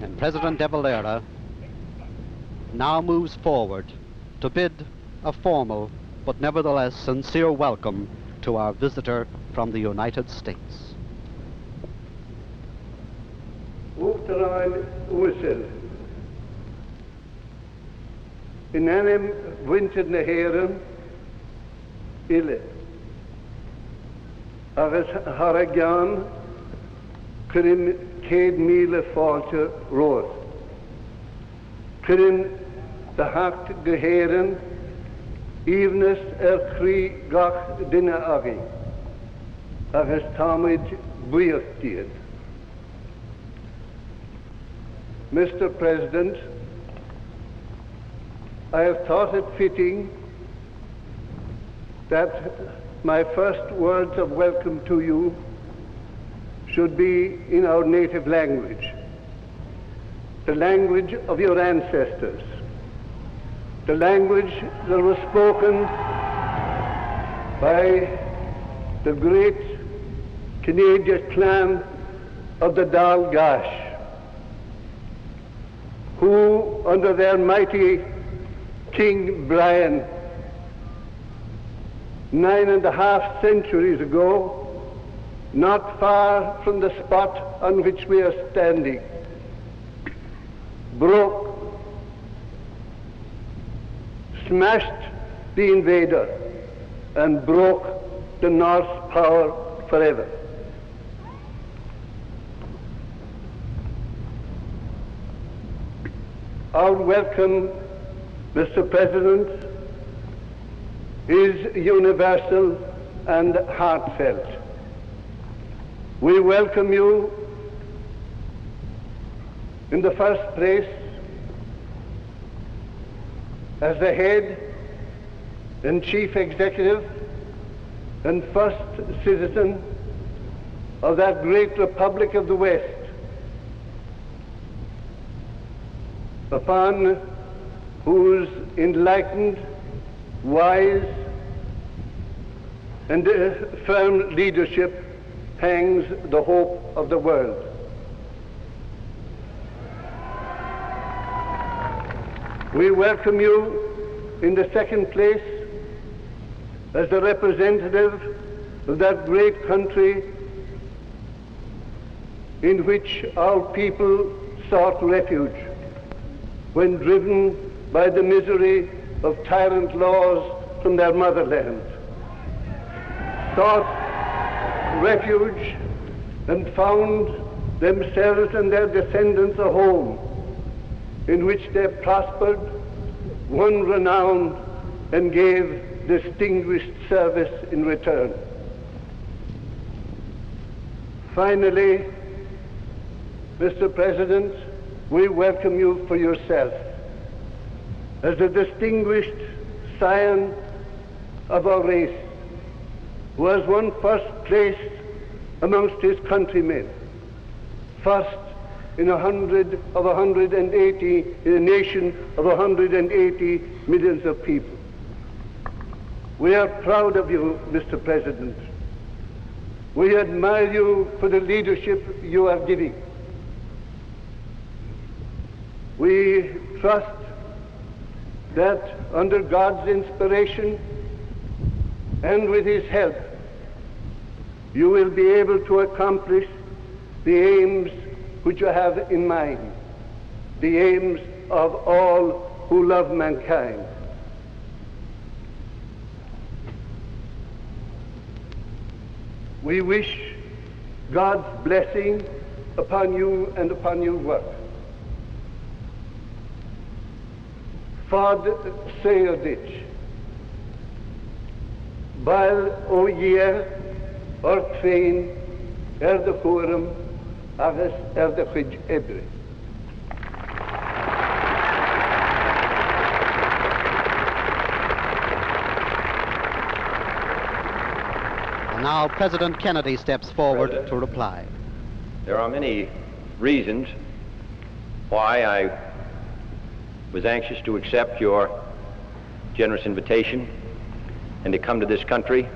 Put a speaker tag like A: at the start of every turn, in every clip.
A: And President de Valera now moves forward to bid a formal but nevertheless sincere welcome to our visitor from the United States.
B: In einem winter na heren ille agus haragan kurin céad míle fáilte roir kurin de hacht geheren evenes chrí gach duine agi agus táid buíochtíad. Mr. President, I have thought it fitting that my first words of welcome to you should be in our native language, the language of your ancestors, the language that was spoken by the great Canadian clan of the Dal Gash, who, under their mighty King Brian, 9.5 centuries ago, not far from the spot on which we are standing, broke, smashed the invader, and broke the Norse power forever. Our welcome, Mr. President, is universal and heartfelt. We welcome you in the first place as the head and chief executive and first citizen of that great Republic of the West, upon whose enlightened, wise, and firm leadership hangs the hope of the world. We welcome you in the second place as the representative of that great country in which our people sought refuge when driven by the misery of tyrant laws from their motherland, sought refuge and found themselves and their descendants a home in which they prospered, won renown, and gave distinguished service in return. Finally, Mr. President, we welcome you for yourself as a distinguished scion of our race, who has won first place amongst his countrymen, first in in a nation of 180 millions of people. We are proud of you, Mr. President. We admire you for the leadership you are giving. We trust that under God's inspiration and with His help, you will be able to accomplish the aims which you have in mind, the aims of all who love mankind. We wish God's blessing upon you and upon your work. Fad Sayodich, Baal o Year, Ortfein, de Quorum, Agus de Chij Ebre.
A: Now President Kennedy steps forward to reply.
C: There are many reasons why I was anxious to accept your generous invitation and to come to this country.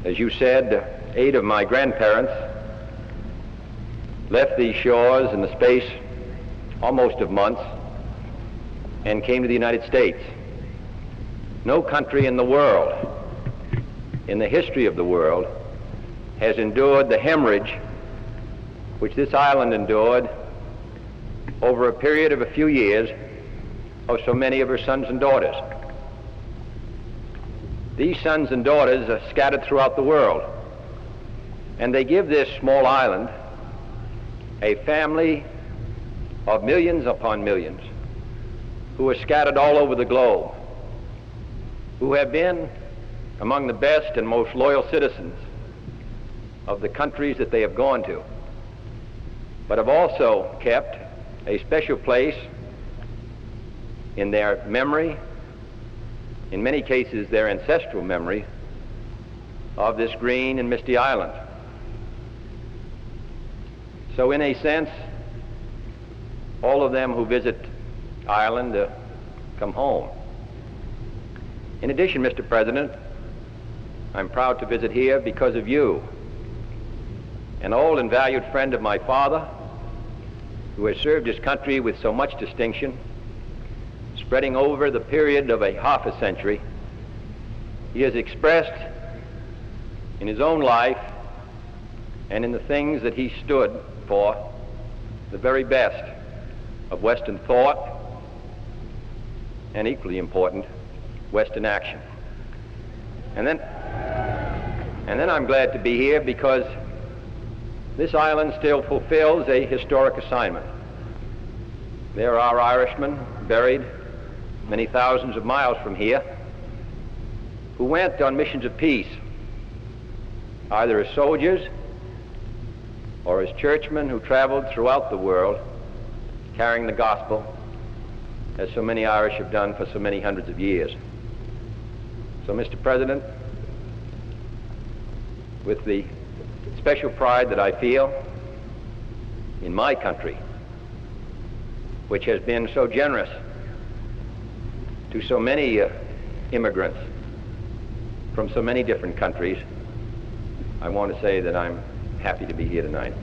C: As you said, 8 of my grandparents left these shores in the space almost of months and came to the United States. No country in the world, in the history of the world, has endured the hemorrhage which this island endured over a period of a few years of so many of her sons and daughters. These sons and daughters are scattered throughout the world, and they give this small island a family of millions upon millions who are scattered all over the globe, who have been among the best and most loyal citizens of the countries that they have gone to, but have also kept a special place in their memory, in many cases their ancestral memory, of this green and misty island. So in a sense, all of them who visit Ireland come home. In addition, Mr. President, I'm proud to visit here because of you, an old and valued friend of my father, who has served his country with so much distinction, spreading over the period of a half a century. He has expressed in his own life and in the things that he stood for the very best of Western thought and, equally important, Western action. And then I'm glad to be here because this island still fulfills a historic assignment. There are Irishmen buried many thousands of miles from here who went on missions of peace, either as soldiers or as churchmen who traveled throughout the world carrying the gospel, as so many Irish have done for so many hundreds of years. So, Mr. President, with the special pride that I feel in my country, which has been so generous to so many immigrants from so many different countries, I want to say that I'm happy to be here tonight.